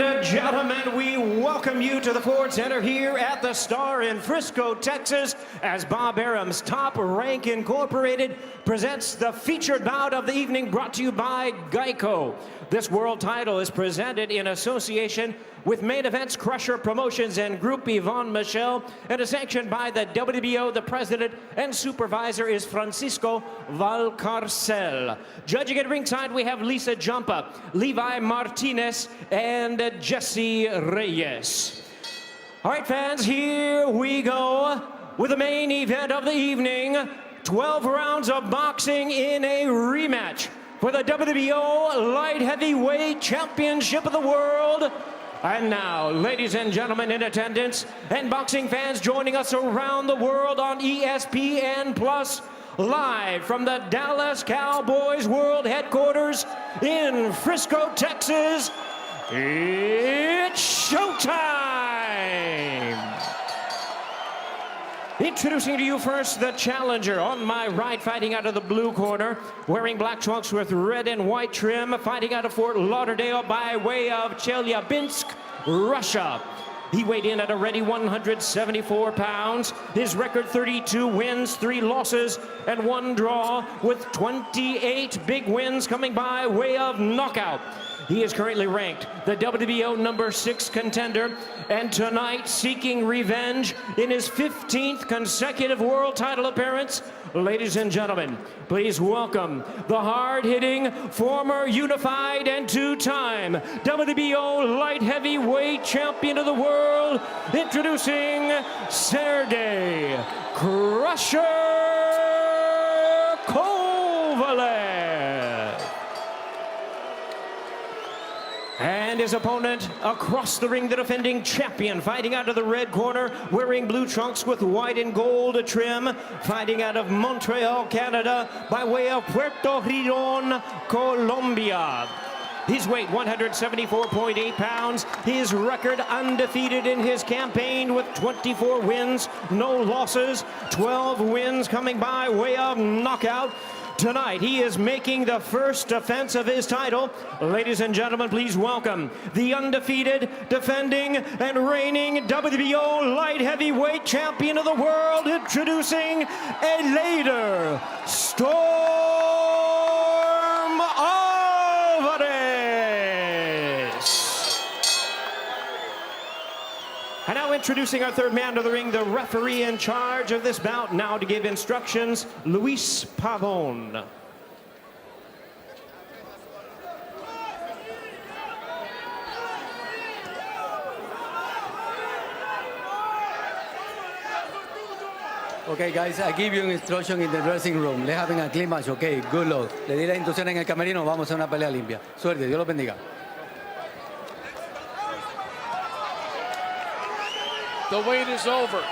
and gentlemen, we welcome you to the Ford Center here at the Star in Frisco, Texas, as Bob Arum's Top Rank Incorporated presents the featured bout of the evening, brought to you by Geico. This world title is presented in association with Main Events Crusher Promotions and Group Yvonne Michel, and is sanctioned by the WBO. The president and supervisor is Francisco Valcarcel. Judging at ringside, we have Lisa Jumpa, Levi Martinez, and Jesse Reyes. All right, fans, here we go with the main event of the evening. 12 rounds of boxing in a rematch for the WBO Light Heavyweight Championship of the World. And now, ladies and gentlemen in attendance, and boxing fans joining us around the world on ESPN Plus, live from the Dallas Cowboys World Headquarters in Frisco, Texas, it's showtime! Introducing to you first the challenger. On my right, fighting out of the blue corner, wearing black trunks with red and white trim, fighting out of Fort Lauderdale by way of Chelyabinsk, Russia. He weighed in at a ready 174 pounds. His record 32 wins, 3 losses, and 1 draw, with 28 big wins coming by way of knockout. He is currently ranked the WBO number 6 contender, and tonight seeking revenge in his 15th consecutive world title appearance. Ladies and gentlemen, please welcome the hard-hitting, former unified and 2-time WBO light heavyweight champion of the world, introducing Sergey "Crusher" Kovalev. And his opponent across the ring, the defending champion, fighting out of the red corner, wearing blue trunks with white and gold trim, fighting out of Montreal, Canada, by way of Puerto Rico, Colombia. His weight, 174.8 pounds. His record undefeated in his campaign with 24 wins, no losses, 12 wins coming by way of knockout. Tonight, he is making the first defense of his title. Ladies and gentlemen, please welcome the undefeated, defending, and reigning WBO light heavyweight champion of the world, introducing Eleider Alvarez. And now introducing our third man to the ring, the referee in charge of this bout, now to give instructions, Luis Pavon. Okay, guys, I give you instruction in the dressing room. Let's having a clean match, okay? Good luck. Le di la instrucción en el camerino, vamos a una pelea limpia. Suerte, Dios los bendiga. The wait is over.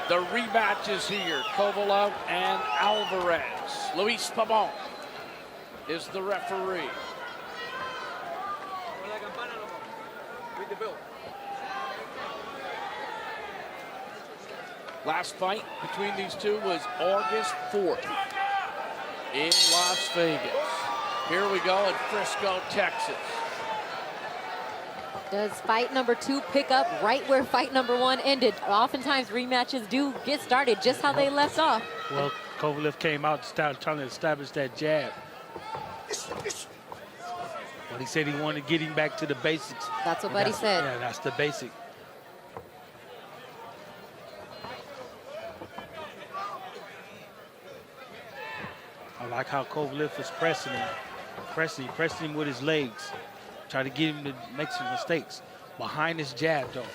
The rematch is here. Kovalev and Alvarez. Luis Pavon is the referee. Last fight between these two was August 4th in Las Vegas. Here we go in Frisco, Texas. Does fight number 2 pick up right where fight number 1 ended? Oftentimes rematches do get started just how they left off. Well, Kovalev came out to start trying to establish that jab. But he said he wanted to get him back to the basics. That's what Buddy said. Yeah, that's the basic. I like how Kovalev is pressing him. Pressing him with his legs. Try to get him to make some mistakes. Behind his jab, though.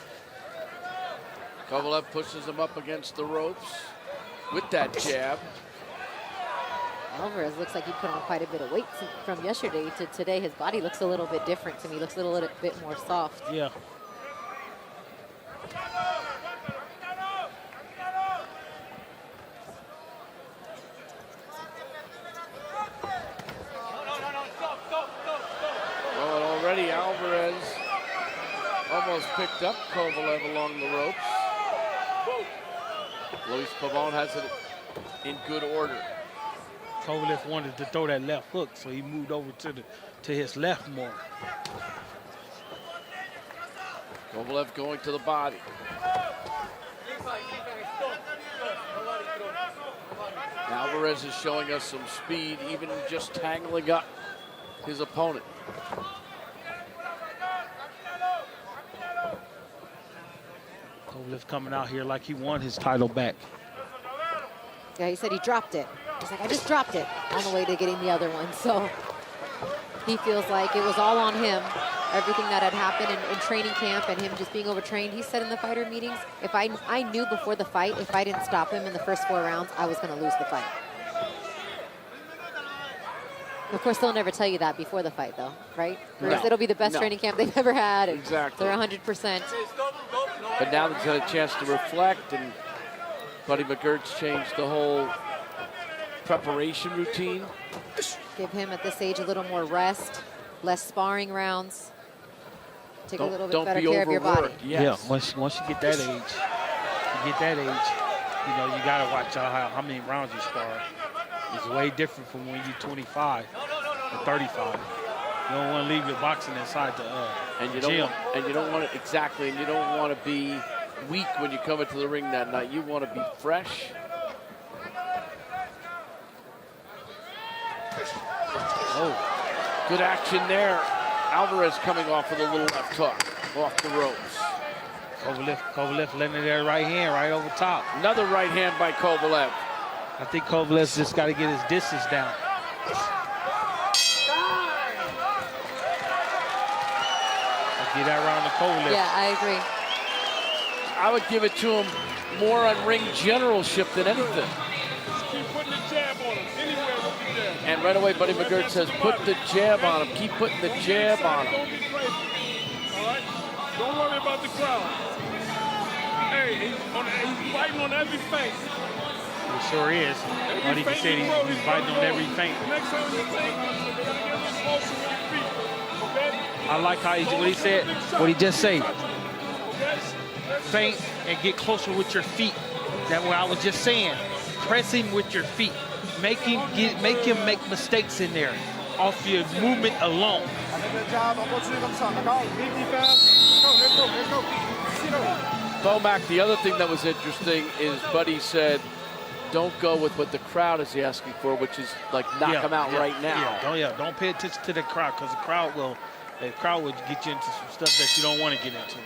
Kovalev pushes him up against the ropes with that jab. Alvarez looks like he put on quite a bit of weight from yesterday to today. His body looks a little bit different to me. Looks a little bit more soft. Yeah. Already Alvarez almost picked up Kovalev along the ropes. Luis Pavon has it in good order. Kovalev wanted to throw that left hook, so he moved over to his left more. Kovalev going to the body. Alvarez is showing us some speed, even just tangling up his opponent. Kovalev coming out here like he won his title back. Yeah, he said he dropped it. He's like, I just dropped it on the way to getting the other one. So he feels like it was all on him. Everything that had happened in training camp and him just being overtrained. He said in the fighter meetings, if I knew before the fight, if I didn't stop him in the first 4 rounds, I was going to lose the fight. Of course, they'll never tell you that before the fight, though, right? Whereas it'll be the best training camp they've ever had. Exactly. They're 100%. But now they've got a chance to reflect, and Buddy McGirt's changed the whole preparation routine. Give him, at this age, a little more rest, less sparring rounds. Take a little bit better care of your body. Yes. Yeah, once you get that age, you know, you got to watch how many rounds you spar. It's way different from when you're 25 or 35. You don't want to leave your boxing inside the gym. And you don't want it exactly, and you don't want to be weak when you come into the ring that night. You want to be fresh. Oh, good action there. Alvarez coming off with a little left hook off the ropes. Kovalev letting that right hand right over top. Another right hand by Kovalev. I think Kovalev's just got to get his distance down. Get that round to Kovalev. Yeah, I agree. I would give it to him more on ring generalship than anything. Keep putting the jab on him. Anywhere with the jab. And right away, Buddy McGirt says, put the jab on him. Keep putting the jab on him. Don't get crazy. All right? Don't worry about the crowd. Hey, he's biting on every feint. It sure is. All he can say, he's biting on every feint. Next time you think, you gotta get a little closer with your feet. Okay? I like how what he said, what he just said. Feint and get closer with your feet. That's what I was just saying. Press him with your feet. Make him make mistakes in there off your movement alone. Bomac, the other thing that was interesting is Buddy said, don't go with what the crowd is asking for, which is like knock him out right now. Don't pay attention to the crowd, because the crowd will get you into some stuff that you don't want to get into.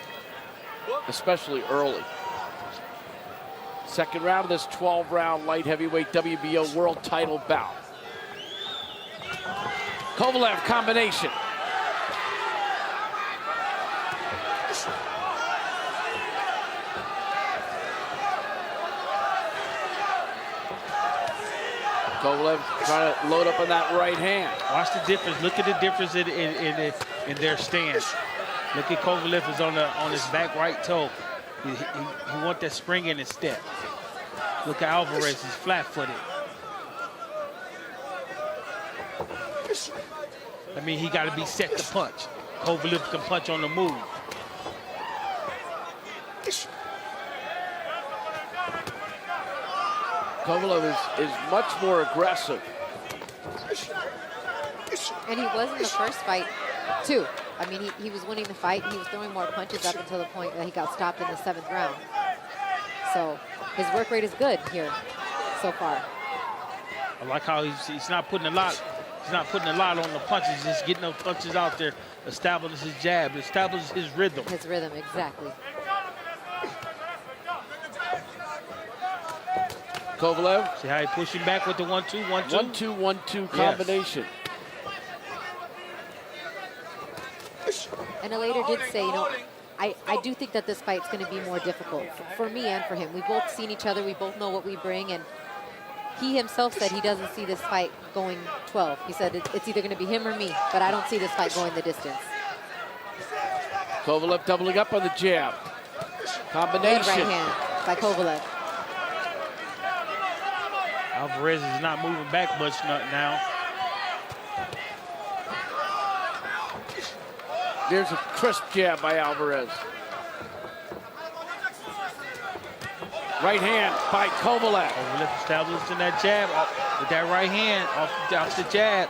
Especially early. Second round of this 12-round light heavyweight WBO world title bout. Kovalev combination. Kovalev trying to load up on that right hand. Watch the difference. Look at the difference in their stance. Look at Kovalev is on his back right toe. He want that spring in his step. Look at Alvarez, he's flat-footed. I mean, he got to be set to punch. Kovalev can punch on the move. Kovalev is much more aggressive. And he was in the first fight, too. I mean, he was winning the fight, and he was throwing more punches up until the point that he got stopped in the 7th round. So his work rate is good here so far. I like how he's not putting a lot. He's not putting a lot on the punches. He's just getting those punches out there, establishes his jab, establishes his rhythm. His rhythm, exactly. Kovalev. See how he pushing back with the 1-2, 1-2? 1-2, 1-2 combination. Yes. And Eleider did say, you know, I do think that this fight's going to be more difficult for me and for him. We've both seen each other. We both know what we bring. And he himself said he doesn't see this fight going 12. He said it's either going to be him or me, but I don't see this fight going the distance. Kovalev doubling up on the jab. Combination. Good right hand by Kovalev. Alvarez is not moving back much now. There's a crisp jab by Alvarez. Right hand by Kovalev. Kovalev established in that jab with that right hand off the jab.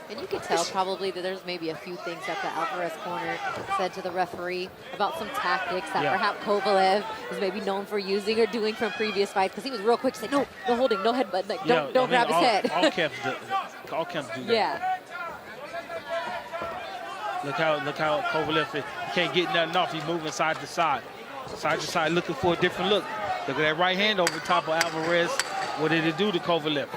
And you could tell probably that there's maybe a few things that the Alvarez corner said to the referee about some tactics that perhaps Kovalev is maybe known for using or doing from previous fights, because he was real quick to say, no holding, no headbutt, like, don't grab his head. All camps do that. Yeah. Look how Kovalev he can't get nothing off. He's moving side to side, looking for a different look. Look at that right hand over top of Alvarez. What did it do to Kovalev?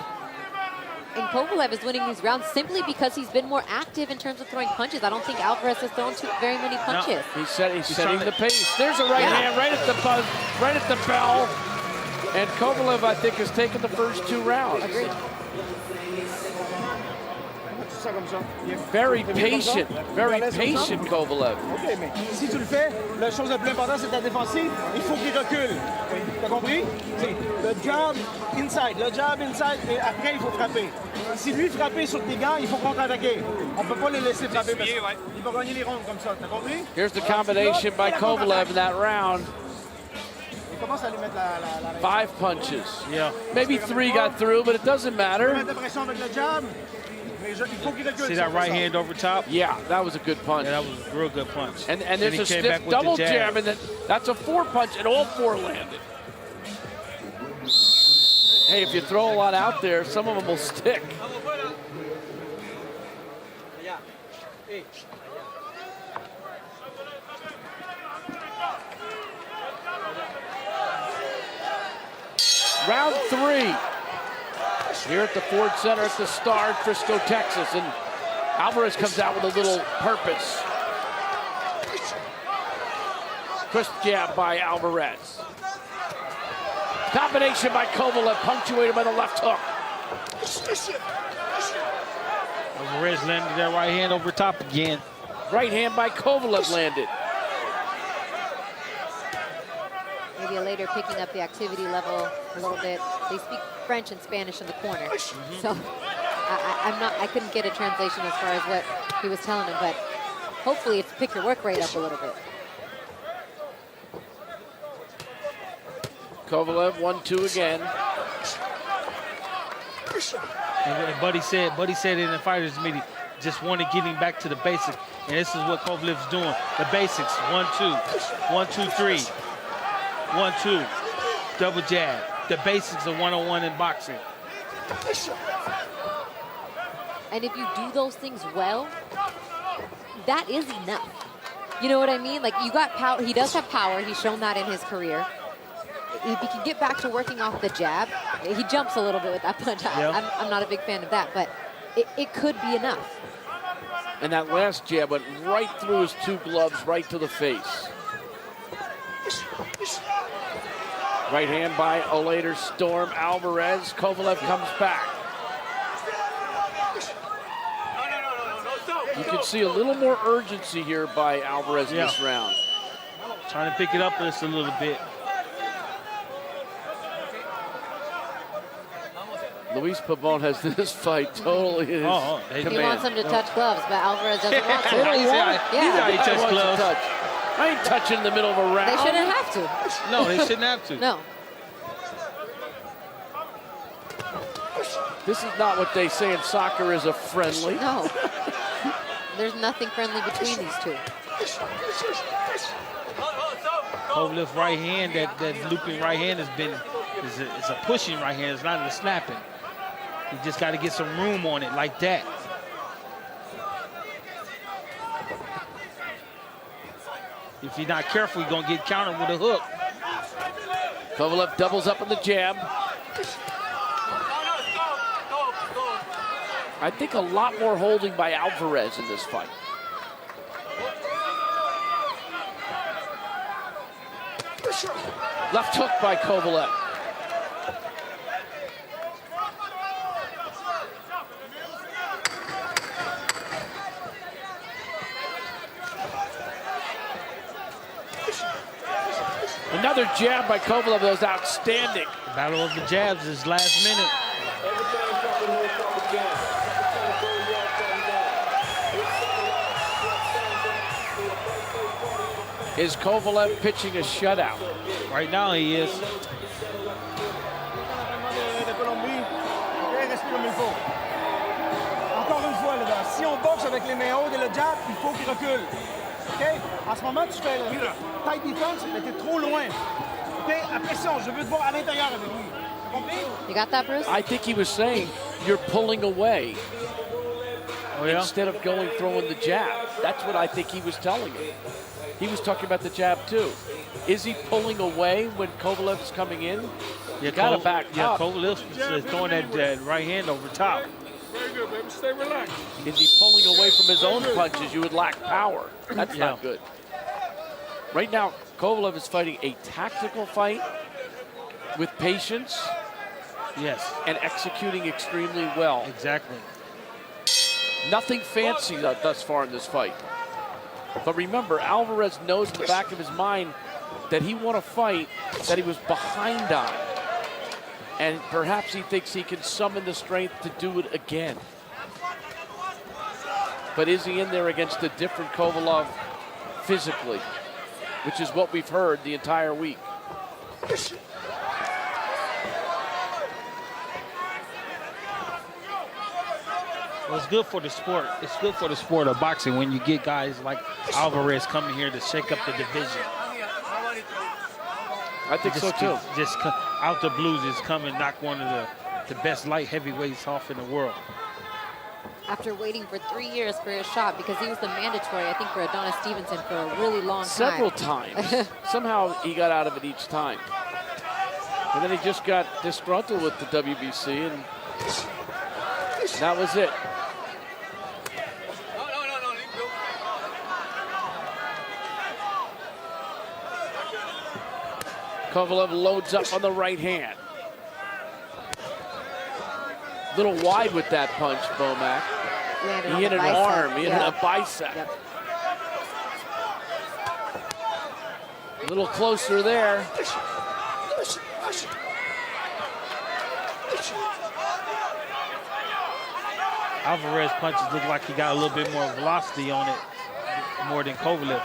And Kovalev is winning these rounds simply because he's been more active in terms of throwing punches. I don't think Alvarez has thrown very many punches. He's setting the pace. There's a right hand right at the buzz, right at the bell. And Kovalev, I think, has taken the first 2 rounds. Agreed. Very patient Kovalev. OK, mais si tu le fais, la chose la plus importante, c'est ta défensive. Il faut qu'il recule. T'as compris? Le jab inside, et après, il faut frapper. Si lui frappait sur tes gants, il faut contre-attaquer. On peut pas le laisser frapper parce qu'il va gagner les rondes comme ça. T'as compris? Here's the combination by Kovalev in that round. Il commence à lui mettre la 5 punches. Yeah. Maybe 3 got through, but it doesn't matter. mettre de pression avec le jab. Mais il faut qu'il recule. See that right hand over top? Yeah, that was a good punch. Yeah, that was a real good punch. And Then there's he a came stiff back with double the jab, and that's a 4 punch, and all 4 landed. Hey, if you throw a lot out there, some of them will stick. Round 3. Here at the Ford Center at the Star in Frisco, Texas. And Alvarez comes out with a little purpose. Crisp jab by Alvarez. Combination by Kovalev, punctuated by the left hook. Alvarez landed that right hand over top again. Right hand by Kovalev landed. Maybe Eleider picking up the activity level a little bit. They speak French and Spanish in the corner. So I couldn't get a translation as far as what he was telling him, but hopefully it's pick your work rate up a little bit. Kovalev 1-2 again. And Buddy said in the fighters meeting, just want to get him back to the basics. And this is what Kovalev's doing. The basics, 1-2, 1-2-3, 1-2, double jab. The basics of one-on-one in boxing. And if you do those things well, that is enough. You know what I mean? Like, you got power. He does have power. He's shown that in his career. If he can get back to working off the jab, he jumps a little bit with that punch. Yeah. I'm not a big fan of that, but it could be enough. And that last jab went right through his 2 gloves, right to the face. Right hand by Eleider Storm Alvarez. Kovalev comes back. You can see a little more urgency here by Alvarez in this round. Trying to pick it up just a little bit. Luis Pavon has this fight totally in his command. He wants him to touch gloves, but Alvarez doesn't want to. He touched gloves. I ain't touching in the middle of a round. They shouldn't have to. No, they shouldn't have to. No. This is not what they say in soccer is a friendly. No. There's nothing friendly between these two. Kovalev's right hand, that looping right hand is a pushing right hand. It's not a snapping. You just got to get some room on it like that. If you're not careful, you're going to get countered with a hook. Kovalev doubles up on the jab. I think a lot more holding by Alvarez in this fight. Left hook by Kovalev. Another jab by Kovalev that was outstanding. Battle of the jabs is last minute. Is Kovalev pitching a shutout? Right now he is. De Colombie, OK, respire comme il faut. Encore une fois, là, si on boxe avec les mains hautes et le jab, il faut qu'il recule. OK? En ce moment, tu fais le tight defense, mais t'es trop loin. OK? Après ça, je veux te voir à l'intérieur avec lui. T'as compris? You got that, Bruce? I think he was saying you're pulling away Oh, yeah? instead of going throwing the jab. That's what I think he was telling him. He was talking about the jab too. Is he pulling away when Kovalev is coming in? You gotta back up. Kovalev is throwing that right hand over top. Very good, baby. Stay relaxed. Is he pulling away from his own punches? You would lack power. That's not good. Right now, Kovalev is fighting a tactical fight with patience. Yes. And executing extremely well. Exactly. Nothing fancy thus far in this fight. But remember, Alvarez knows in the back of his mind that he won a fight that he was behind on. And perhaps he thinks he can summon the strength to do it again. But is he in there against a different Kovalev physically? Which is what we've heard the entire week. Well, it's good for the sport. It's good for the sport of boxing when you get guys like Alvarez coming here to shake up the division. I think so too. Just out the blues, just come and knock one of the best light heavyweights off in the world. After waiting for 3 years for his shot, because he was the mandatory, I think, for Adonis Stevenson for a really long time. Several times. Somehow he got out of it each time. And then he just got disgruntled with the WBC, and that was it. Kovalev loads up on the right hand. Little wide with that punch, Bomac. He hit an arm, he hit a bicep. Yep. A little closer there. Alvarez punches look like he got a little bit more velocity on it, more than Kovalev.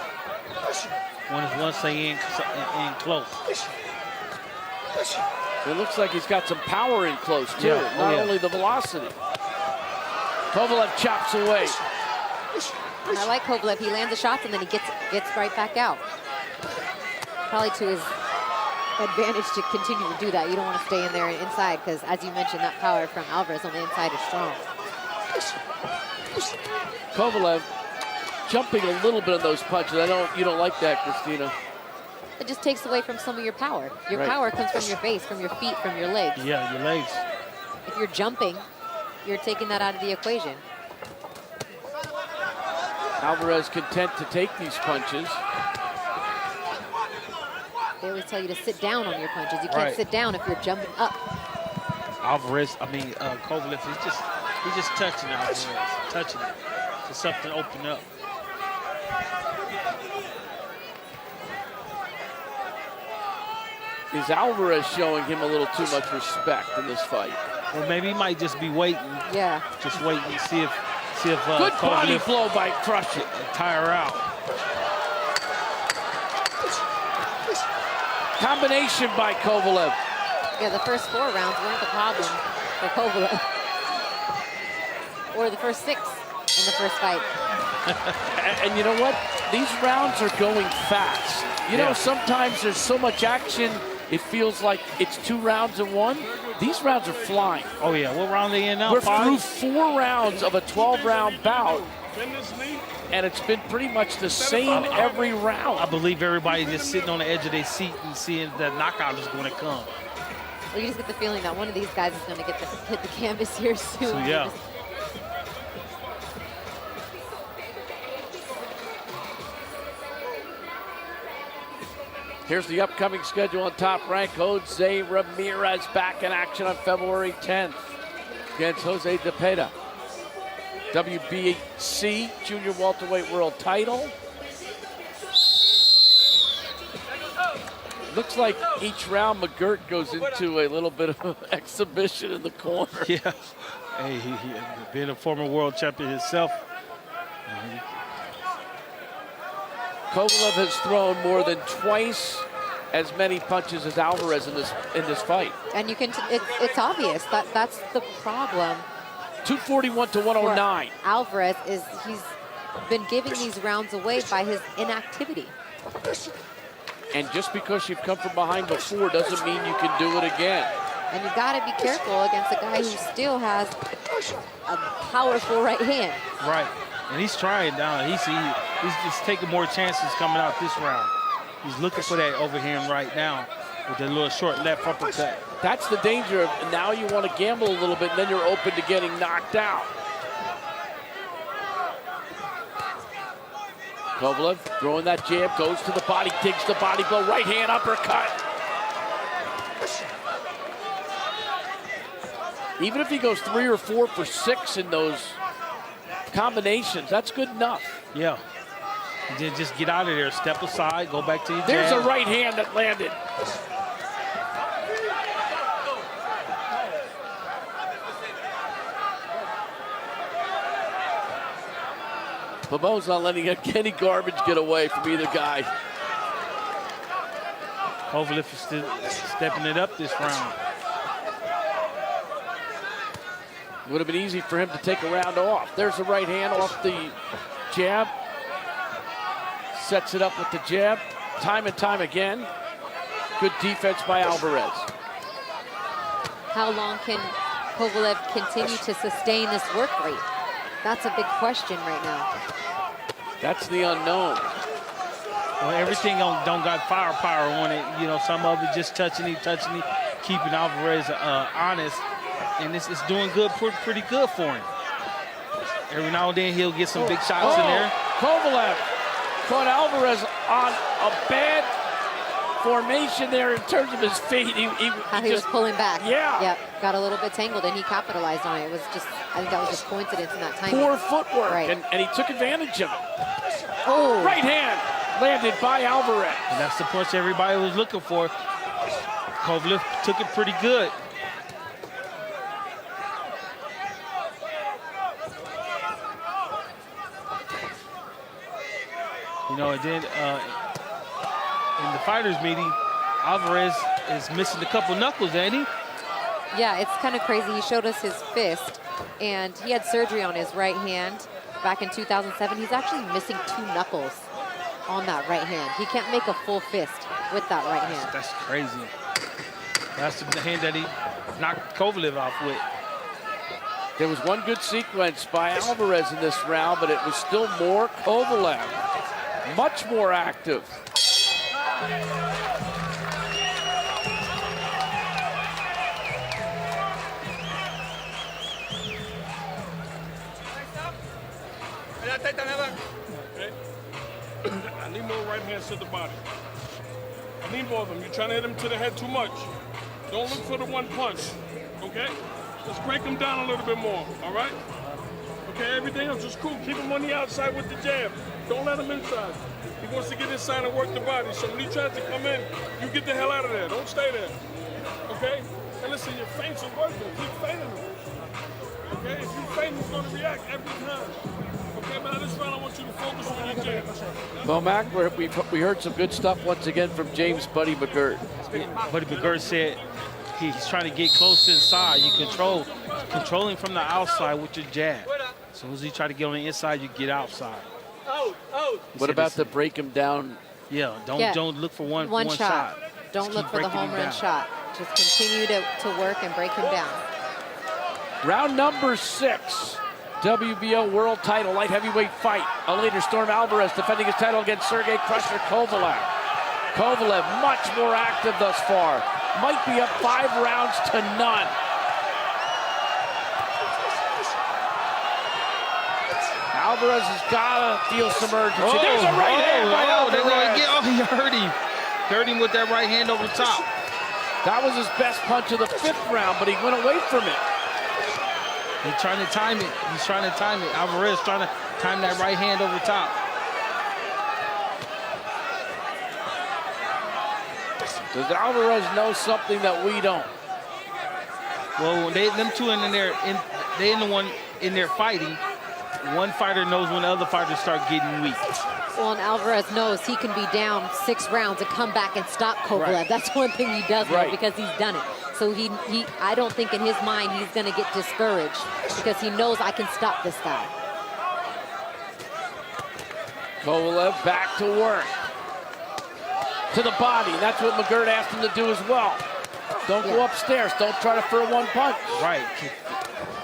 Once they in close. It looks like he's got some power in close too, Yeah. not only the velocity. Kovalev chops away. And I like Kovalev. He lands the shots and then he gets right back out. Probably to his advantage to continue to do that. You don't want to stay in there and inside because, as you mentioned, that power from Alvarez on the inside is strong. Kovalev jumping a little bit on those punches. You don't like that, Christina. It just takes away from some of your power. Your Right. power comes from your face, from your feet, from your legs. Yeah, your legs. If you're jumping, you're taking that out of the equation. Alvarez content to take these punches. They always tell you to sit down on your punches. You can't sit down if you're jumping up. Kovalev, he's just touching Alvarez, touching it. So something open up. Is Alvarez showing him a little too much respect in this fight? Or maybe he might just be waiting. Yeah. Just waiting to see if Good body Kovalev blow by Crush it. tire out. Combination by Kovalev. Yeah, the first 4 rounds weren't the problem for Kovalev. Or the first 6 in the first fight. And you know what? These rounds are going fast. You know, sometimes there's so much action, it feels like it's 2 rounds in one. These rounds are flying. Oh, yeah. What round are they in now? We're 5? through 4 rounds of a 12-round bout, Bend this knee. and it's been pretty much the same every round. I believe everybody's just sitting on the edge of their seat and seeing that knockout is going to come. Well, you just get the feeling that one of these guys is going to hit the canvas here soon. So, yeah. Here's the upcoming schedule on Top Rank. Jose Ramirez back in action on February 10th against Jose DePeda. WBC Junior Welterweight World Title. Looks like each round McGirt goes into a little bit of exhibition in the corner. Yeah. Hey, he being a former world champion himself. Kovalev has thrown more than twice as many punches as Alvarez in this fight. And you can, it's obvious that that's the problem. 241 to 109. Alvarez is, he's been giving these rounds away by his inactivity. And just because you've come from behind before doesn't mean you can do it again. And you got to be careful against a guy who still has a powerful right hand. Right, and he's trying down. He's just taking more chances coming out this round. He's looking for that overhand right now with the little short left uppercut. That's the danger of now you want to gamble a little bit, and then you're open to getting knocked out. Kovalev throwing that jab, goes to the body, digs the body blow, right hand uppercut. Even if he goes 3 or 4 for 6 in those combinations, that's good enough. Yeah. Just get out of there, step aside, go back to your There's jab. a right hand that landed. Babo's not letting any garbage get away from either guy. Kovalev is still stepping it up this round. It would have been easy for him to take a round off. There's a right hand off the jab. Sets it up with the jab. Time and time again. Good defense by Alvarez. How long can Kovalev continue to sustain this work rate? That's a big question right now. That's the unknown. Well, everything don't got firepower on it. You know, some of it just touching it, keeping Alvarez honest. And it's doing good, pretty good for him. Every now and then he'll get some big shots in there. Kovalev caught Alvarez on a bad formation there in terms of his feet. He was pulling back. Yeah. Yep, got a little bit tangled and he capitalized on it. It was just, I think that was just coincidence in that timing. Poor footwork, right. and he took advantage of it. Oh. Right hand landed by Alvarez. And that's the punch everybody was looking for. Kovalev took it pretty good. You know, and then in the fighters meeting, Alvarez is missing a couple knuckles, ain't he? Yeah, it's kind of crazy. He showed us his fist, and he had surgery on his right hand back in 2007. He's actually missing 2 knuckles on that right hand. He can't make a full fist with that right hand. That's crazy. That's the hand that he knocked Kovalev off with. There was one good sequence by Alvarez in this round, but it was still more Kovalev. Much more active. I need more right hands to the body. I need more of them. You're trying to hit him to the head too much. Don't look for the one punch, okay? Let's break him down a little bit more, all right? Okay, everything else is cool. Keep him on the outside with the jab. Don't let him inside. He wants to get inside and work the body. So when he tries to come in, you get the hell out of there. Don't stay there, okay? And listen, your feints are working. Keep feinting him, okay? If you feint, he's going to react every time. Okay, but this round, I want you to focus on your jab. Well, Mac, we heard some good stuff once again from James Buddy McGirt. Buddy McGirt said he's trying to get close inside. You controlling from the outside with your jab. As soon as you try to get on the inside, you get outside. What about the break him down? Yeah, don't look for one shot. Don't look for the home run shot. Just continue to work and break him down. Round number 6. WBO world title light heavyweight fight. Eleider Storm Alvarez defending his title against Sergey Crusher Kovalev. Kovalev much more active thus far. Might be up 5 rounds to none. Alvarez has got to feel some urgency. There's a right hand by Alvarez. He hurt him. Hurt him with that right hand over the top. That was his best punch of the 5th round, but he went away from it. He's trying to time it. He's trying to time it. Alvarez trying to time that right hand over top. Does Alvarez know something that we don't? Well, them two in there, they in the one in there fighting. one fighter knows when the other fighters start getting weak. Well, and Alvarez knows he can be down 6 rounds and come back and stop Kovalev. Right. That's one thing he does know Right. because he's done it. So I don't think in his mind he's going to get discouraged because he knows I can stop this guy. Kovalev back to work. To the body. That's what McGirt asked him to do as well. Don't go upstairs. Don't try to throw one punch. Right.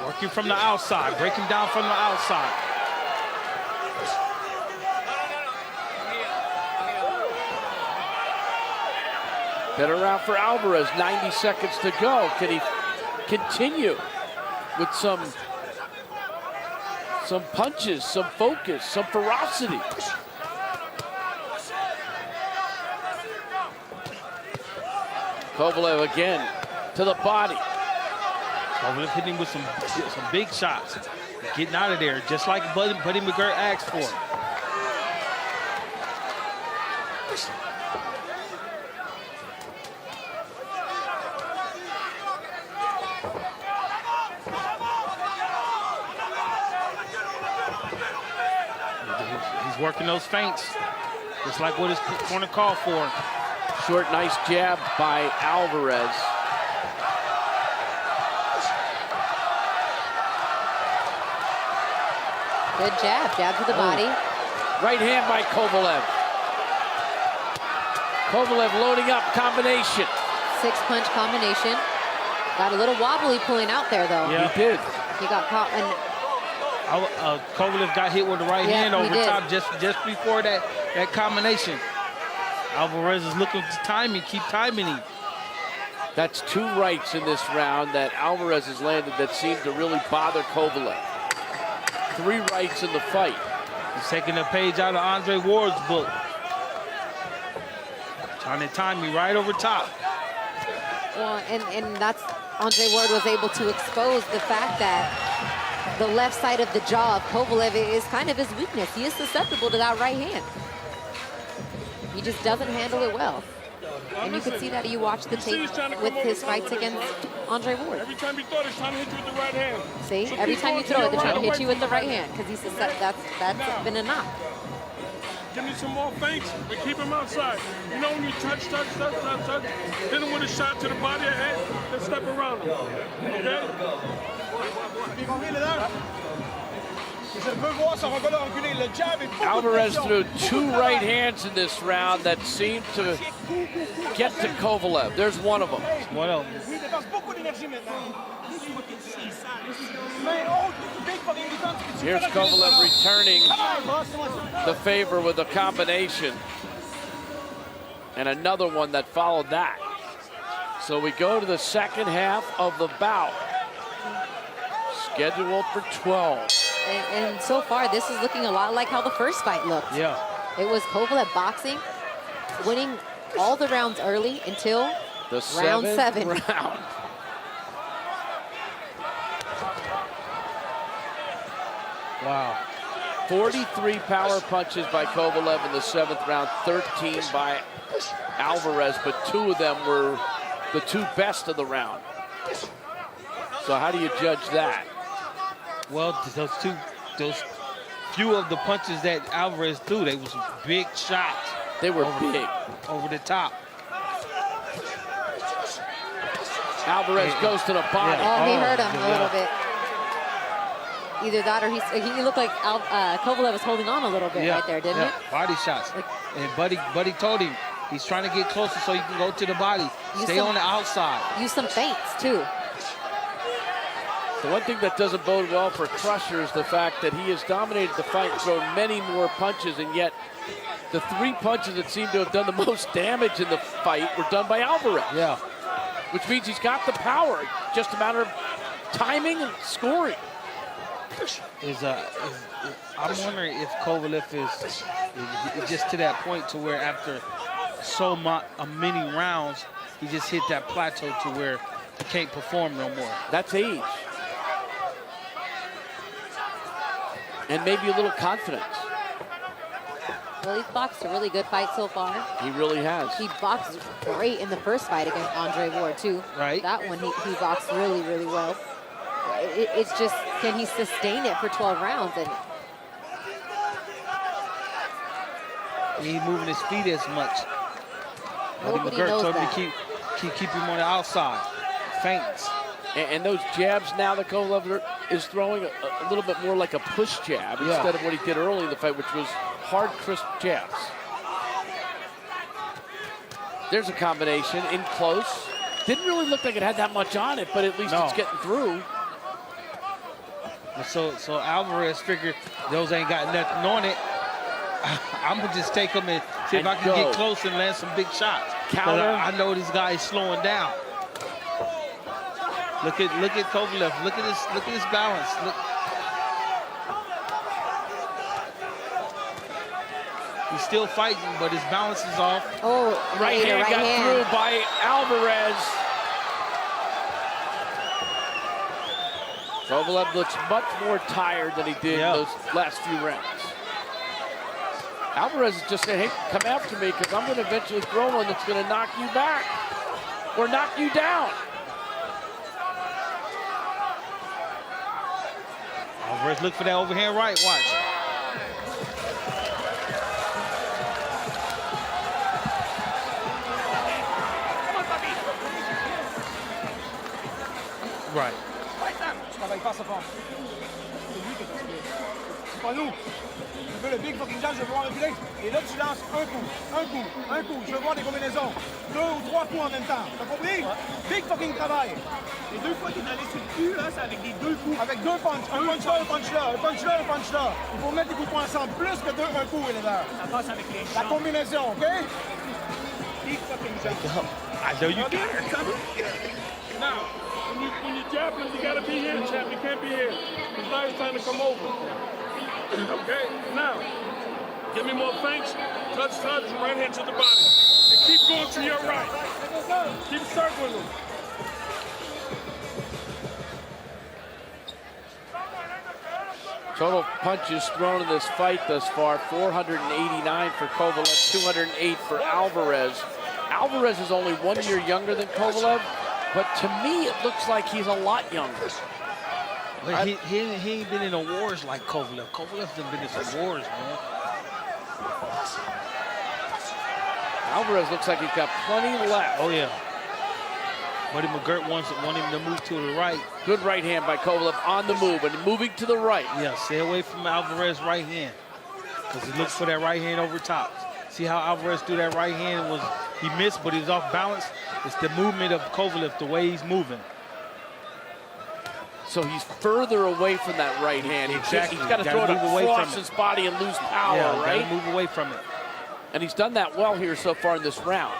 Working from the outside. Break him down from the outside. Better round for Alvarez. 90 seconds to go. Can he continue with some punches, some focus, some ferocity? Kovalev again to the body. Kovalev hitting with some big shots. Getting out of there, just like Buddy McGirt asked for. He's working those feints, just like what his corner called for. Short, nice jab by Alvarez. Good jab to the body. Right hand by Kovalev. Kovalev loading up, combination. 6-punch combination. Got a little wobbly pulling out there, though. Yeah. He did. He got caught. And Kovalev got hit with the right hand over top just before that combination. Alvarez is looking to time him, keep timing him. That's 2 rights in this round that Alvarez has landed that seem to really bother Kovalev. 3 rights in the fight. He's taking a page out of Andre Ward's book. Trying to time me right over top. well, and that's Andre Ward was able to expose the fact that the left side of the jaw of Kovalev is kind of his weakness. He is susceptible to that right hand. He just doesn't handle it well. And you could see that you watch the tape with his fights against Andre Ward. Every time you throw it, he's trying to hit you with the right hand. See, So every keep time you going throw it, they're your trying to right, hit you away with the from right hand because he's that's been a knock. Give me some more feints, but keep him outside. You know when you touch, hit him with a shot to the body or head, then step around him. Okay? Alvarez threw 2 right hands in this round that seemed to get to Kovalev. There's one of them. One of them. Here's Kovalev returning the favor with a combination. And another one that followed that. So we go to the second half of the bout. Scheduled for 12. And so far, this is looking a lot like how the first fight looked. Yeah. It was Kovalev boxing, winning all the rounds early until The round 7th 7. round. Wow. 43 power punches by Kovalev in the 7th round, 13 by Alvarez, but 2 of them were the 2 best of the round. So how do you judge that? Well, those few of the punches that Alvarez threw, they was big shots. They were big. Over the top. Alvarez goes to the body. Oh, he hurt him a little bit. Either that or he looked like Kovalev was holding on a little bit right there, didn't it? Body shots. And Buddy told him he's trying to get closer so he can go to the body. Stay on the outside. Use some feints, too. The one thing that doesn't bode well for Crusher is the fact that he has dominated the fight, thrown many more punches, and yet the 3 punches that seem to have done the most damage in the fight were done by Alvarez. Yeah. Which means he's got the power, just a matter of timing and scoring. I'm wondering if Kovalev is just to that point to where after many rounds, he just hit that plateau to where he can't perform no more. That's age. And maybe a little confidence. Well, he's boxed a really good fight so far. He really has. He boxed great in the first fight against Andre Ward, too. Right. That one, he boxed really, really well. It's just, can he sustain it for 12 rounds? And He ain't moving his feet as much. Nobody McGirt knows told that. him to keep him on the outside. Feints. And those jabs now that Kovalev is throwing a little bit more like a push jab instead of what he did early in the fight, which was hard, crisp jabs. There's a combination in close. Didn't really look like it had that much on it, but at least it's getting through. So Alvarez figured those ain't got nothing on it. I'm gonna just take them and see if I can get close and land some big shots. Counter. I know this guy is slowing down. Look at Kovalev. Look at his balance. Look. He's still fighting, but his balance is off. Oh, Right hand got through by Alvarez. Kovalev looks much more tired than he did in those last few rounds. Alvarez is just saying, hey, come after me because I'm going to eventually throw one that's going to knock you back or knock you down. Alvarez, look for that overhand right. Watch. Right. Je travaille pas sa forme. C'est lui qui est fatigué. C'est pas nous. Tu veux le big fucking jab, je veux voir reculer. Et là, tu lances un coup. Je veux voir des combinaisons. 2 ou 3 coups en même temps. T'as compris? Big fucking travail. Les 2 fois qu'il est allé sur le cul, là, c'est avec des 2 coups. Avec 2 punches. Un punch là, un punch là. Un punch là, un punch là. Il faut mettre des coups ensemble. Plus que un coup, Eleider. Ça passe avec les jambes. La combinaison, OK? Big fucking jab. I know you got it. Now, when you jab him, you gotta be here, champ. You can't be here. Because now he's trying to come over. Okay? Now, give me more feints. Touch, right hand to the body. And keep going to your right. Keep circling him. Total punches thrown in this fight thus far, 489 for Kovalev, 208 for Alvarez. Alvarez is only 1 year younger than Kovalev, but to me it looks like he's a lot younger. But he ain't been in the wars like Kovalev. Kovalev's been in some wars, man. Alvarez looks like he's got plenty left. Oh, yeah. Buddy McGirt want him to move to the right. Good right hand by Kovalev on the move and moving to the right. Yeah, stay away from Alvarez's right hand because he looks for that right hand over top. See how Alvarez threw that right hand? He missed, but he was off balance. It's the movement of Kovalev, the way he's moving. So he's further away from that right hand. Exactly. He's got to throw it across his body and lose power, right? Got to move away from it. And he's done that well here so far in this round.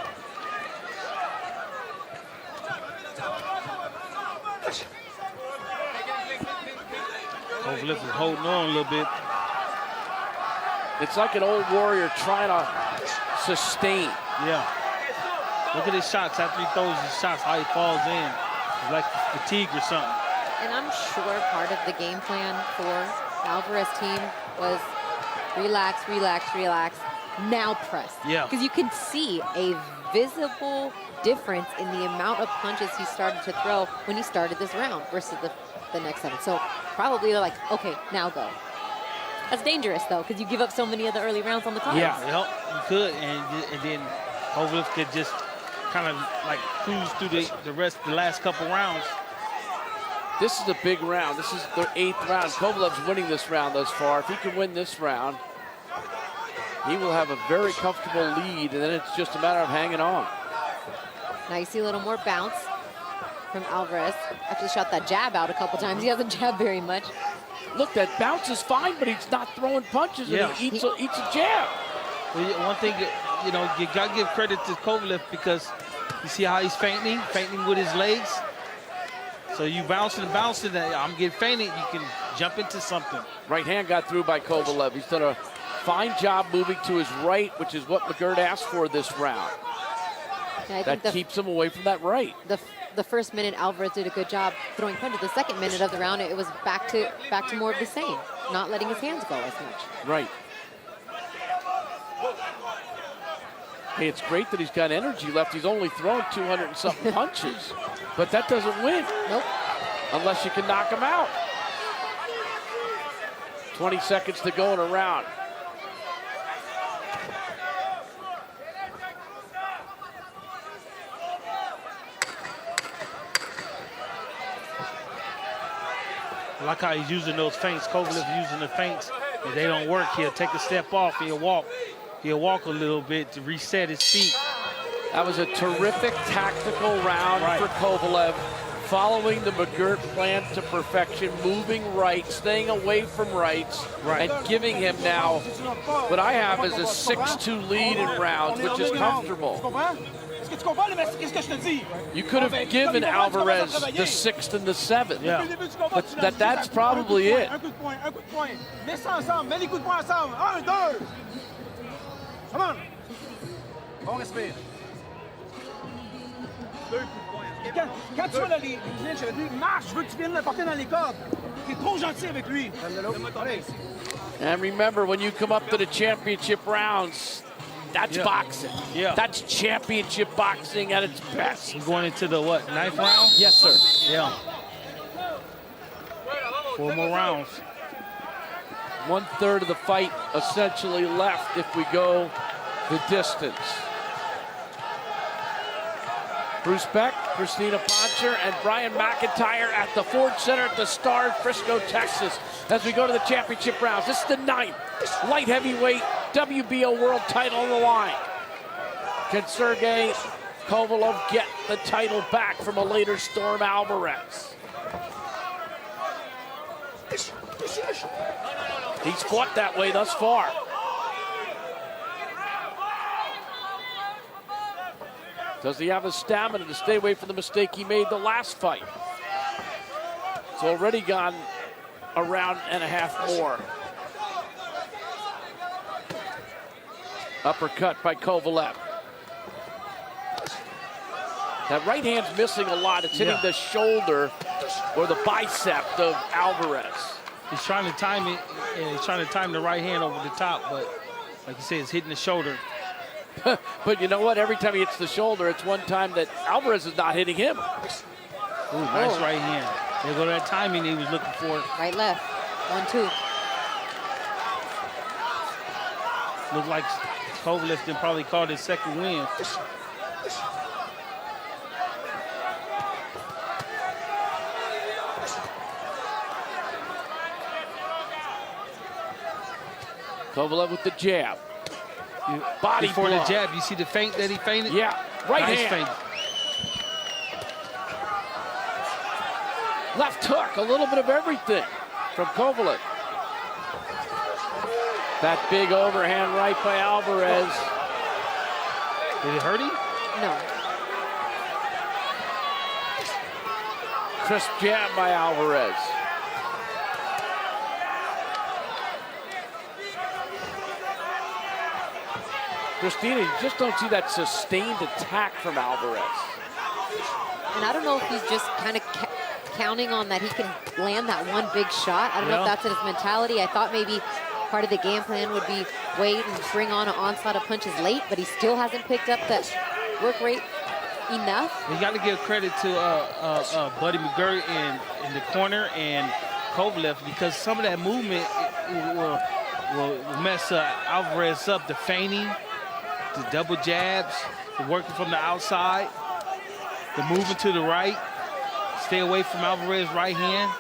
Kovalev is holding on a little bit. It's like an old warrior trying to sustain. Yeah. Look at his shots after he throws his shots, how he falls in. It's like fatigue or something. And I'm sure part of the game plan for Alvarez team was relax, relax, relax, now press. Yeah. Because you can see a visible difference in the amount of punches he started to throw when he started this round versus the next 7. So probably they're like, okay, now go. That's dangerous though, because you give up so many of the early rounds on the cards. Yeah, you could, and then Kovalev could just kind of like cruise through the last couple rounds. This is a big round. This is the 8th round. Kovalev's winning this round thus far. If he can win this round, he will have a very comfortable lead, and then it's just a matter of hanging on. Now you see a little more bounce from Alvarez. After he shot that jab out a couple times, he hasn't jabbed very much. Look, that bounce is fine, but he's not throwing punches, and he eats a jab. Well, one thing, you got to give credit to Kovalev because you see how he's feinting with his legs. So you bouncing, I'm getting feinted, you can jump into something. Right hand got through by Kovalev. He's done a fine job moving to his right, which is what McGirt asked for this round. That keeps him away from that right. The first minute, Alvarez did a good job throwing punches. The second minute of the round, it was back to more of the same, not letting his hands go as much. Right. Hey, it's great that he's got energy left. He's only thrown 200 and something punches, but that doesn't win. Nope. Unless you can knock him out. 20 seconds to go in a round. I like how he's using those feints. Kovalev using the feints. If they don't work, he'll take a step off. He'll walk a little bit to reset his feet. That was a terrific tactical round for Kovalev, following the McGirt plan to perfection, moving right, staying away from rights, and giving him now what I have is a 6-2 lead in rounds, which is comfortable. You could have given Alvarez the 6th and the 7th, but that's probably it. Come on. On respire. Quand tu vois là, les clinches avec lui, marche, je veux que tu viennes le porter dans les cordes. T'es trop gentil avec lui. And remember, when you come up to the championship rounds, that's boxing. Yeah. That's championship boxing at its best. We're going into the what, 9th round? Yes, sir. Yeah. 4 more rounds. 1/3 of the fight essentially left if we go the distance. Bruce Beck, Christina Poncher, and Brian McIntyre at the Ford Center at the Star in Frisco, Texas, as we go to the championship rounds. This is the 9th light heavyweight WBO world title on the line. Can Sergey Kovalev get the title back from Eleider Storm Alvarez? He's fought that way thus far. Does he have the stamina to stay away from the mistake he made the last fight? It's already gone a round and a half more. Uppercut by Kovalev. That right hand's missing a lot. It's hitting the shoulder or the bicep of Alvarez. He's trying to time it, and he's trying to time the right hand over the top, but like you said, it's hitting the shoulder. But you know what? Every time he hits the shoulder, it's one time that Alvarez is not hitting him. Ooh, nice right hand. There go that timing he was looking for. Right, left. 1-2. Looked like Kovalev then probably called his second win. Kovalev with the jab. Body before blow. the jab, you see the feint that he feinted? Yeah, right nice hand. Feint. Left hook, a little bit of everything from Kovalev. That big overhand right by Alvarez. Did it hurt him? No. Crisp jab by Alvarez. Christina, you just don't see that sustained attack from Alvarez. And I don't know if he's just kind of counting on that he can land that one big shot. I don't know if that's in his mentality. I thought maybe part of the game plan would be wait and bring on an onslaught of punches late, but he still hasn't picked up that work rate enough. You got to give credit to Buddy McGirt in the corner and Kovalev, because some of that movement will mess Alvarez up. The feinting, the double jabs, the working from the outside, the moving to the right, stay away from Alvarez's right hand.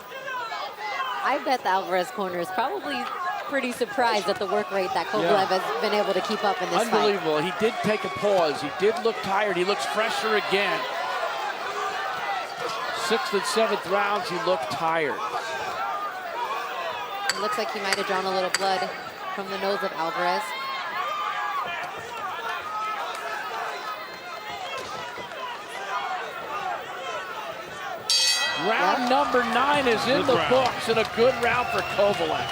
I bet the Alvarez corner is probably pretty surprised at the work rate that Kovalev has been able to keep up in this fight. Unbelievable. He did take a pause. He did look tired. He looks fresher again. 6th and 7th rounds, he looked tired. It looks like he might have drawn a little blood from the nose of Alvarez. Round number 9 is in the books, and a good round for Kovalev.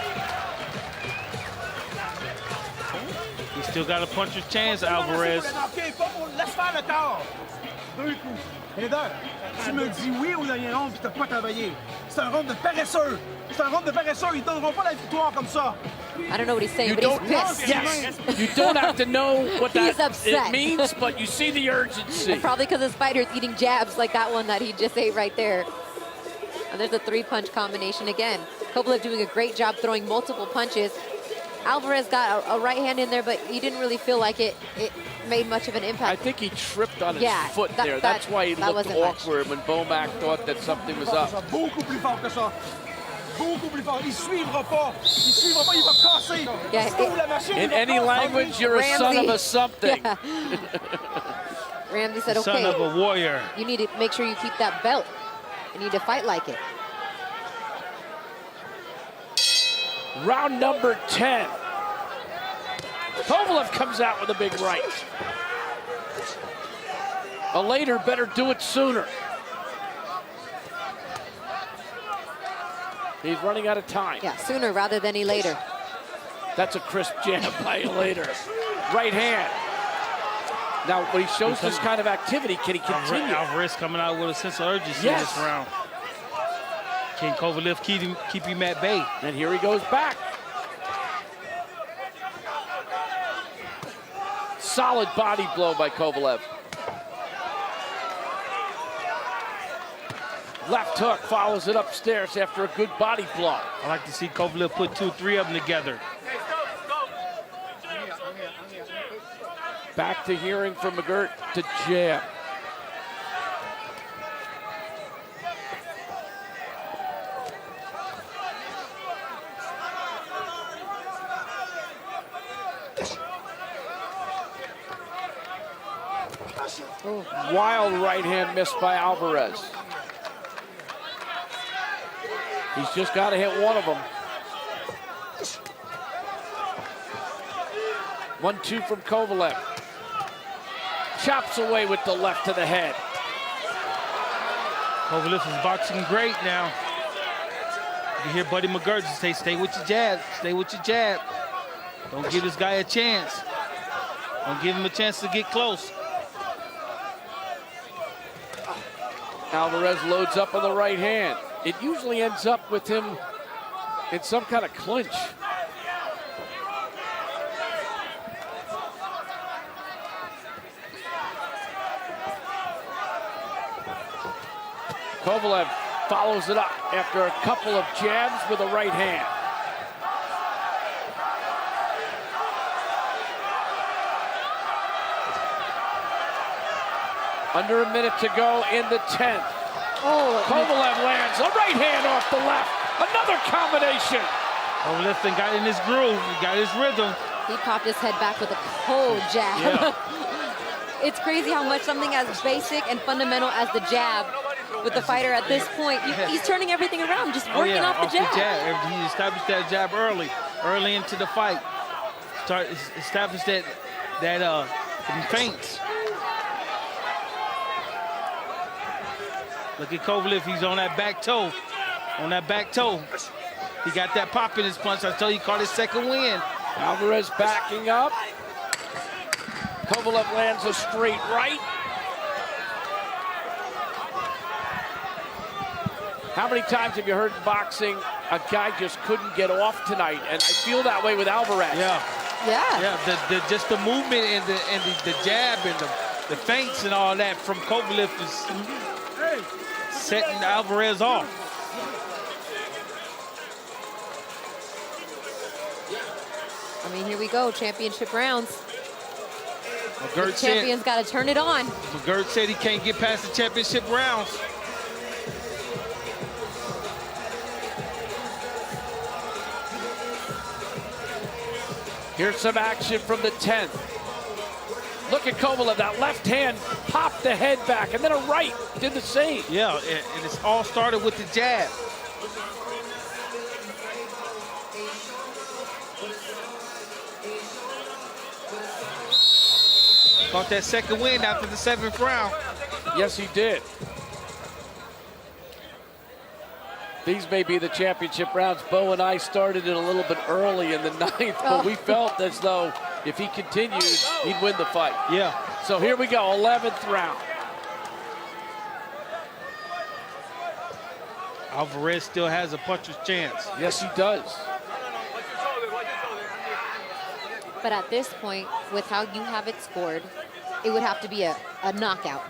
He still got a puncher's chance, Alvarez. Laisse faire le corps. 2 coups. Eleider, tu me dis oui au dernier round puis t'as pas travaillé. C'est un round de paresseux. C'est un round de paresseux. Ils donneront pas la victoire comme ça. I don't know what he's saying, but he's pissed. Yes, you don't have to know what He's that upset. it means, but you see the urgency. And probably because his fighter's eating jabs like that one that he just ate right there. And there's a 3-punch combination again. Kovalev doing a great job throwing multiple punches. Alvarez got a right hand in there, but he didn't really feel like it made much of an I impact. think he tripped on his foot there. That's why he looked wasn't much. awkward when Bomac thought that something was up. Beaucoup plus fort que ça. beaucoup plus fort. Il suivra pas. Il suivra pas, il va casser. Yeah, Il trouve la machine, il In va any casser. language, you're a son of a something. Yeah. Ramsey said, Son of okay, a warrior. you need to make sure you keep that belt. You need to fight like it. Round number 10. Kovalev comes out with a big right. Eleider better do it sooner. He's running out of time. Yeah, sooner rather than later. That's a crisp jab by Eleider. Right hand. Now, when he shows this kind of activity, can he continue? Alvarez coming out with a sense of urgency Yes. this round. Can Kovalev keep him at bay? And here he goes back. Solid body blow by Kovalev. Left hook follows it upstairs after a good body blow. I like to see Kovalev put 2 or 3 of them together. Back to hearing from McGirt to jab. Oh, Wild right hand missed by Alvarez. He's just got to hit one of them. 1-2 from Kovalev. Chops away with the left to the head. Kovalev is boxing great now. You hear Buddy McGirt say, stay with your jab, stay with your jab. Don't give this guy a chance. Don't give him a chance to get close. Alvarez loads up on the right hand. It usually ends up with him in some kind of clinch. Kovalev follows it up after a couple of jabs with a right hand. Under a minute to go in the 10th. oh, Kovalev lands a right hand off the left. Another combination. Kovalev got in his groove, he got his rhythm. he popped his head back with a cold jab. Yeah. It's crazy how much something as basic and fundamental as the jab with the fighter at this point, he's turning everything around, just working off the jab. He established that jab early into the fight. Established that feints. Look at Kovalev, he's on that back toe. On that back toe. He got that pop in his punch. I told you, he caught his second win. Alvarez backing up. Kovalev lands a straight right. How many times have you heard in boxing a guy just couldn't get off tonight? And I feel that way with Alvarez. Yeah. Yeah, just the movement and the jab and the feints and all that from Kovalev is setting Alvarez off. I mean, here we go, championship rounds. McGirt The champion's got to turn it on. McGirt said he can't get past the championship rounds. Here's some action from the 10th. Look at Kovalev, that left hand popped the head back, and then a right did the same. Yeah, and it's all started with the jab. Caught that second win after the 7th round. Yes, he did. These may be the championship rounds. Bo and I started it a little bit early in the 9th, but we felt as though if he continued, he'd win the fight. Yeah. So here we go, 11th round. Alvarez still has a puncher's chance. Yes, he does. But at this point, with how you have it scored, it would have to be a knockout.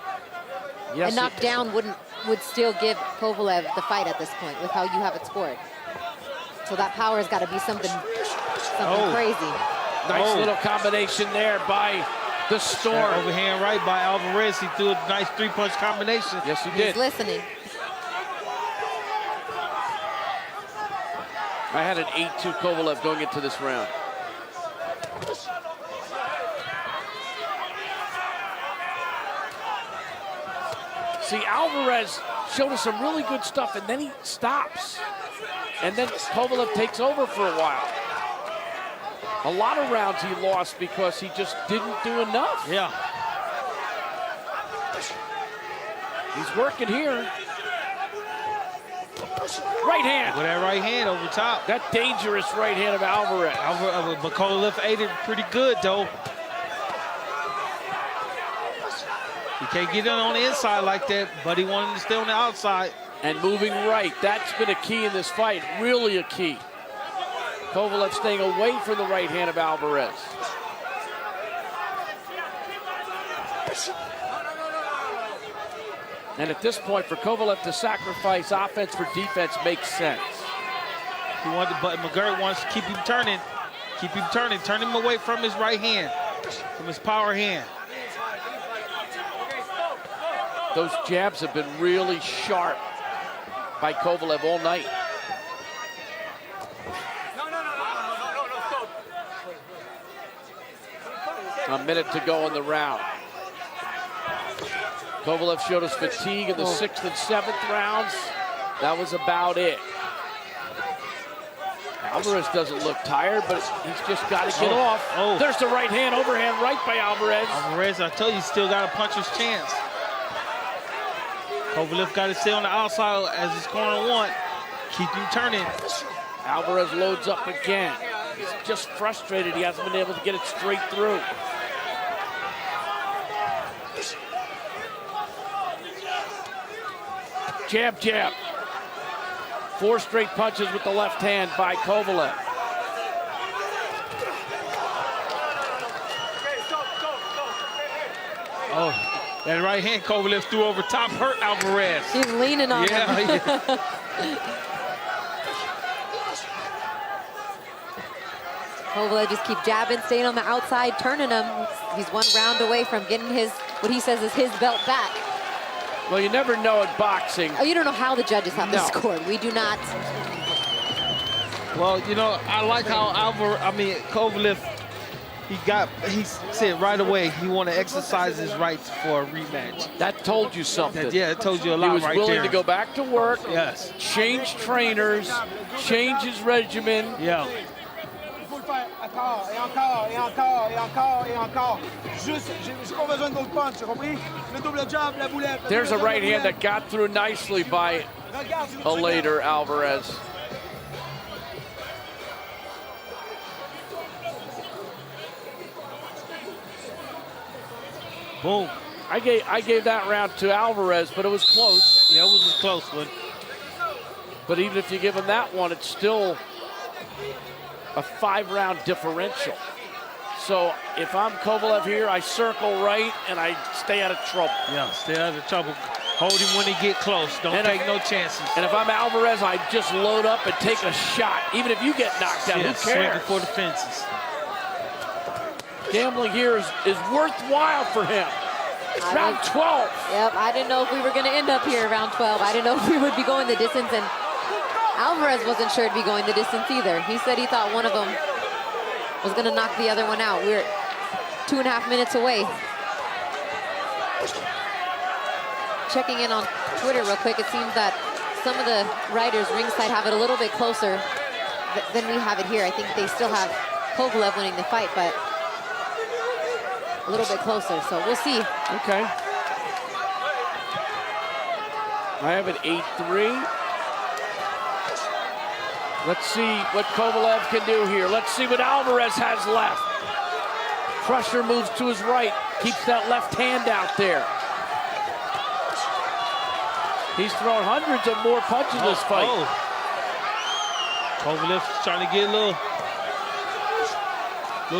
Yes, a knockdown would still give Kovalev the fight at this point with how you have it scored. So that power has got to be something crazy. Nice little combination there by the Storm. That overhand right by Alvarez. He threw a nice 3-punch combination. Yes, he did. He's listening. I had an 8-2 Kovalev going into this round. See, Alvarez showed us some really good stuff, and then he stops. And then Kovalev takes over for a while. A lot of rounds he lost because he just didn't do enough. Yeah. He's working here. Right hand. With that right hand over top. That dangerous right hand of Alvarez. But Kovalev ate it pretty good, though. He can't get in on the inside like that, but he wanted to stay on the outside. And moving right. That's been a key in this fight. Really a key. Kovalev staying away from the right hand of Alvarez. And at this point, for Kovalev to sacrifice offense for defense makes sense. He wanted, but McGirt wants to keep him turning. Keep him turning. Turn him away from his right hand, from his power hand. Those jabs have been really sharp by Kovalev all night. A minute to go in the round. Kovalev showed us fatigue in the 6th and 7th rounds. That was about it. Alvarez doesn't look tired, but he's just got to get off. There's the right hand, overhand right by Alvarez. Alvarez, I tell you, he's still got a puncher's chance. Kovalev got to stay on the outside as his corner want. Keep him turning. Alvarez loads up again. He's just frustrated he hasn't been able to get it straight through. Jab, jab. 4 straight punches with the left hand by Kovalev. Oh, that right hand Kovalev threw over top hurt Alvarez. He's leaning on him. Yeah. Kovalev just keep jabbing, staying on the outside, turning him. He's 1 round away from getting his, what he says is his belt back. Well, you never know in boxing. Oh, you don't know how the judges have this scored. We do not. Well, you know, I like how Kovalev, he said right away he want to exercise his rights for a rematch. That told you something. Yeah, it told you a lot right there. He was willing to go back to work, yes, change trainers, change his regimen. Yeah. There's a right hand that got through nicely by Eleider Alvarez. Boom. I gave that round to Alvarez, but it was close. Yeah, it was a close one. But even if you give him that one, it's still a 5-round differential. So if I'm Kovalev here, I circle right and I stay out of trouble. Yeah, stay out of trouble. Hold him when he get close. Don't take no chances. And if I'm Alvarez, I just load up and take a shot. Even if you get knocked out, who swing cares? for the fences. Gambling here is worthwhile for him. Round 12. Yep, I didn't know if we were going to end up here around 12. I didn't know if we would be going the distance, and Alvarez wasn't sure to be going the distance either. He said he thought one of them was going to knock the other one out. We're 2.5 minutes away. Checking in on Twitter real quick, it seems that some of the writers ringside have it a little bit closer than we have it here. I think they still have Kovalev winning the fight, but a little bit closer, so we'll see. Okay. I have it 8-3. Let's see what Kovalev can do here. Let's see what Alvarez has left. Crusher moves to his right, keeps that left hand out there. He's thrown hundreds of more punches in this fight. Kovalev's trying to get a little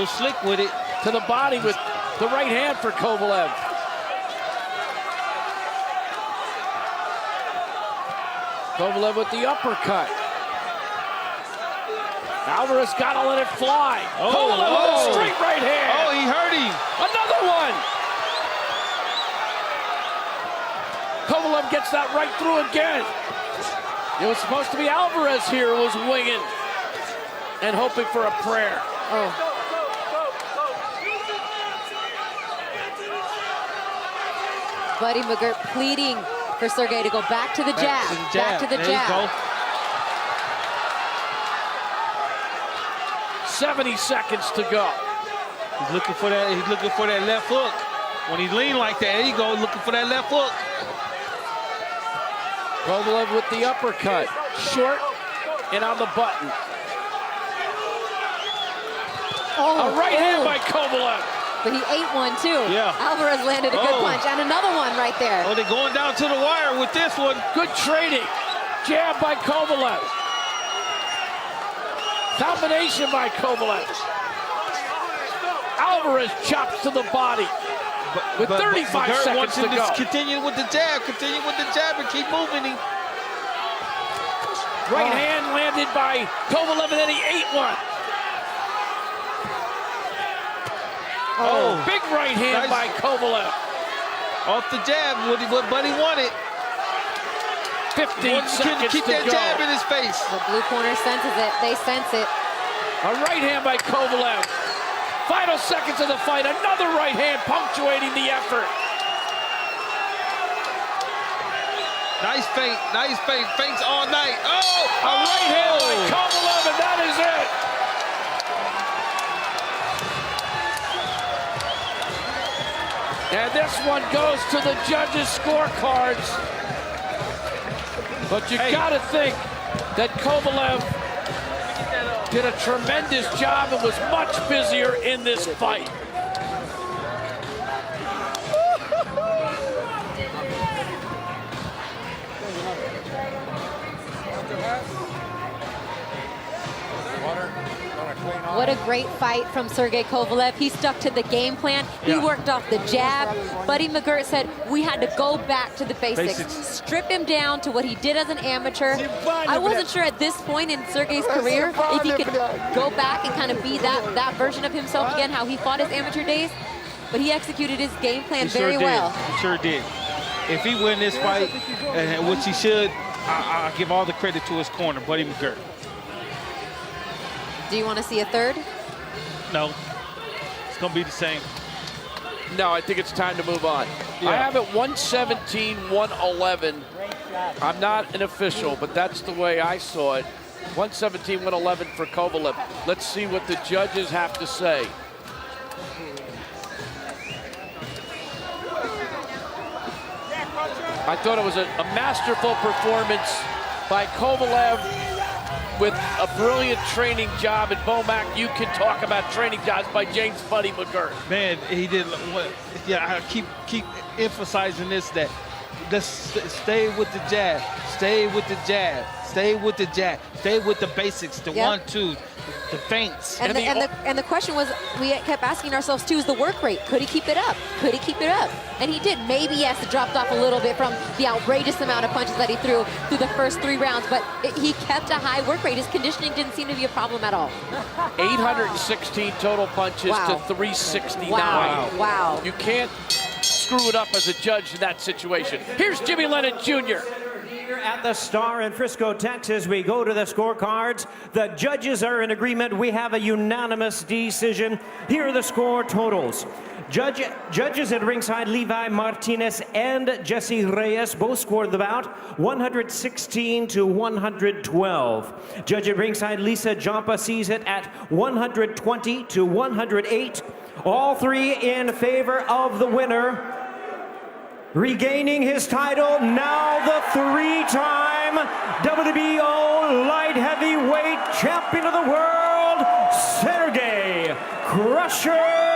slick with it. To the body with the right hand for Kovalev. Kovalev with the uppercut. Alvarez got to let it fly. Kovalev with a straight right hand. Oh, he hurt him. Another one. Kovalev gets that right through again. It was supposed to be Alvarez here who was winging. and hoping for a prayer. Oh. Buddy McGirt pleading for Sergey to go back to the jab. Back to the There jab. you go. 70 seconds to go. He's looking for that. He's looking for that left hook. When he lean like that, there you go, looking for that left hook. Kovalev with the uppercut. Short and on the button. Oh, A right hand by Kovalev. But he ate one too. Yeah. Alvarez landed a good Oh. punch and another one right there. Oh, they're going down to the wire with this one. Good trading. Jab by Kovalev. Combination by Kovalev. Alvarez chops to the body. With 35 McGirt seconds wants to him go. Continue with the jab. Continue with the jab and keep moving him. Right hand landed by Kovalev, and then he ate one. Oh, Big right hand nice. by Kovalev. Off the jab, what Buddy wanted. 15 seconds Keep to that go. jab in his face. The blue corner senses it. They sense it. A right hand by Kovalev. Final seconds of the fight. Another right hand punctuating the effort. Nice feint, nice feint. Feints all night. Oh! A right hand by Kovalev, and that is it. And this one goes to the judges' scorecards. But you gotta think that Kovalev did a tremendous job and was much busier in this fight. What a great fight from Sergey Kovalev. He stuck to the game plan. He worked off the jab. Buddy McGirt said we had to go back to the basics. Strip him down to what he did as an amateur. I wasn't sure at this point in Sergey's career if he could go back and kind of be that version of himself again, how he fought his amateur days. But he executed his game plan very well. He sure did. If he win this fight, which he should, I'll give all the credit to his corner, Buddy McGirt. Do you want to see a third? No, it's gonna be the same. No, I think it's time to move on. I have it 117, 111. I'm not an official, but that's the way I saw it. 117, 111 for Kovalev. Let's see what the judges have to say. I thought it was a masterful performance by Kovalev with a brilliant training job. And Bomac, you can talk about training jobs by James Buddy McGirt. Man, he did what? Yeah, I keep emphasizing this, that let's stay with the jab, stay with the jab, stay with the jab, stay with the basics, the 1-2, the feints. And the question was, we kept asking ourselves too, is the work rate? Could he keep it up? Could he keep it up? And he did. Maybe, yes, it dropped off a little bit from the outrageous amount of punches that he threw the first 3 rounds, but he kept a high work rate. His conditioning didn't seem to be a problem at all. 816 total punches to 369. Wow. You can't screw it up as a judge in that situation. Here's Jimmy Lennon Jr. At the Star in Frisco, Texas, we go to the scorecards. The judges are in agreement. We have a unanimous decision. Here are the score totals. Judges at ringside, Levi Martinez and Jesse Reyes both scored the bout 116 to 112. Judge at ringside, Lisa Jampa sees it at 120 to 108. All three in favor of the winner. Regaining his title, now the 3-time WBO light heavyweight champion of the world, Sergey Crusher